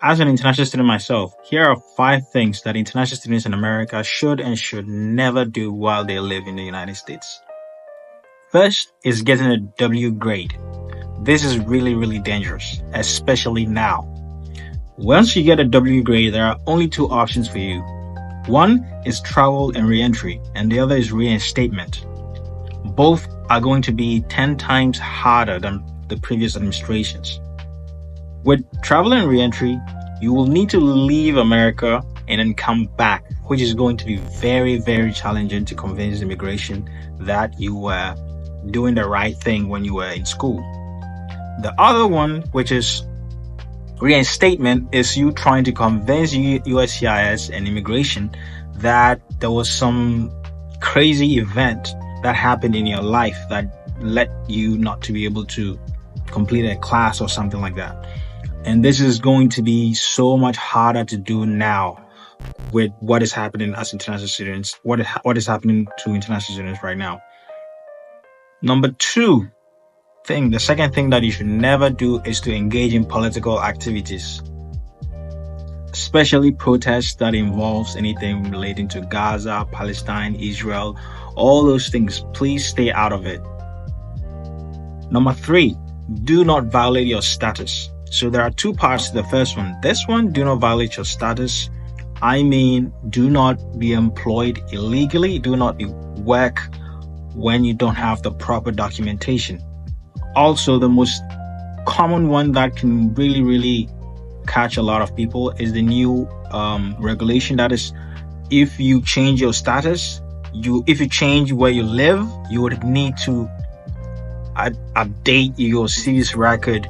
As an international student myself, here are 5 things that international students in America should and should never do while they live in the United States. First is getting a W grade. This is really, really dangerous, especially now. Once you get a W grade, there are only 2 options for you. One is travel and re-entry, and the other is reinstatement. Both are going to be 10 times harder than the previous administrations. With travel and re-entry, you will need to leave America and then come back, which is going to be very, very challenging to convince immigration that you were doing the right thing when you were in school. The other one, which is reinstatement, is you trying to convince USCIS and immigration that there was some crazy event that happened in your life that led you not to be able to complete a class or something like that. And this is going to be so much harder to do now with what is happening as international students, what is happening to international students right now. The second thing that you should never do is to engage in political activities, especially protests that involves anything relating to Gaza, Palestine, Israel, all those things. Please stay out of it. Number 3, do not violate your status. So there are 2 parts to the first one. This one, do not violate your status. I mean, do not be employed illegally. Do not work when you don't have the proper documentation. Also, the most common one that can really, really catch a lot of people is the new regulation. That is, if you change your status, if you change where you live, you would need to update your city's record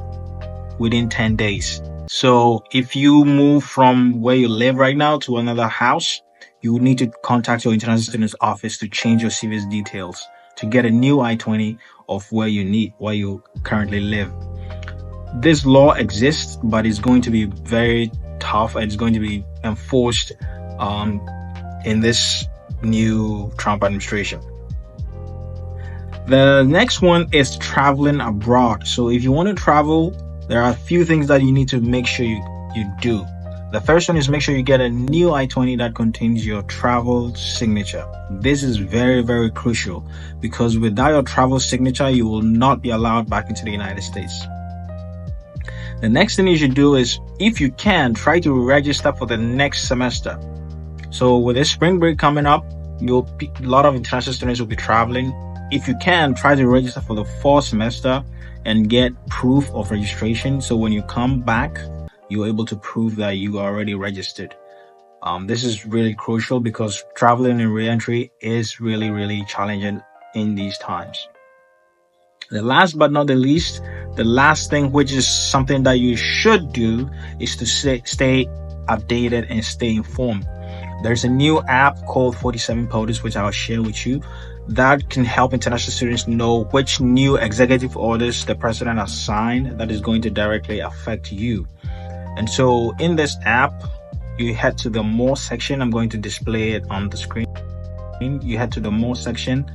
within 10 days. So if you move from where you live right now to another house, you would need to contact your international students office to change your CV's details to get a new I-20 of where you currently live. This law exists, but it's going to be very tough and it's going to be enforced in this new Trump administration. The next one is traveling abroad. So if you want to travel, there are a few things that you need to make sure you do. The first one is make sure you get a new I-20 that contains your travel signature. This is very, very crucial because without your travel signature, you will not be allowed back into the United States. The next thing you should do is, if you can, try to register for the next semester. So with this spring break coming up, a lot of international students will be traveling. If you can, try to register for the fall semester and get proof of registration. So when you come back, you're able to prove that you are already registered. This is really crucial because traveling and re-entry is really, really challenging in these times. The last but not the least, the last thing, which is something that you should do, is to stay updated and stay informed. There's a new app called 47 POTUS, which I'll share with you, that can help international students know which new executive orders the president has signed that is going to directly affect you. And so in this app, you head to the More section. I'm going to display it on the screen. You head to the More section.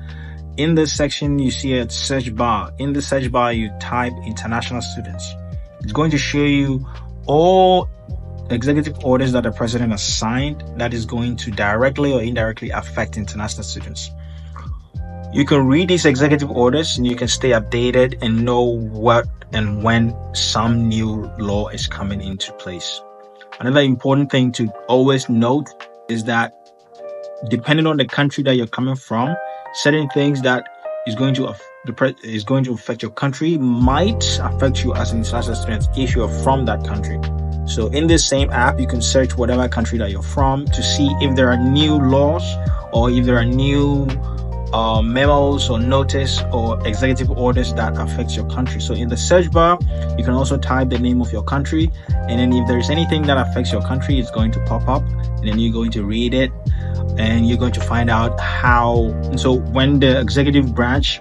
In this section, you see a search bar. In the search bar, you type international students. It's going to show you all executive orders that the president has signed that is going to directly or indirectly affect international students. You can read these executive orders and you can stay updated and know what and when some new law is coming into place. Another important thing to always note is that depending on the country that you're coming from, certain things that is going to affect your country might affect you as an international student if you're from that country. So in this same app, you can search whatever country that you're from to see if there are new laws or if there are new memos or notice or executive orders that affects your country. So in the search bar, you can also type the name of your country, and then if there's anything that affects your country, it's going to pop up, and then you're going to read it, and you're going to find out how. And so when the executive branch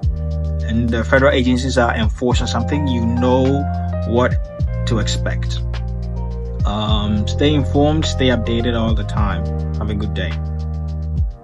and the federal agencies are enforcing something, you know what to expect. Stay informed, stay updated all the time. Have a good day.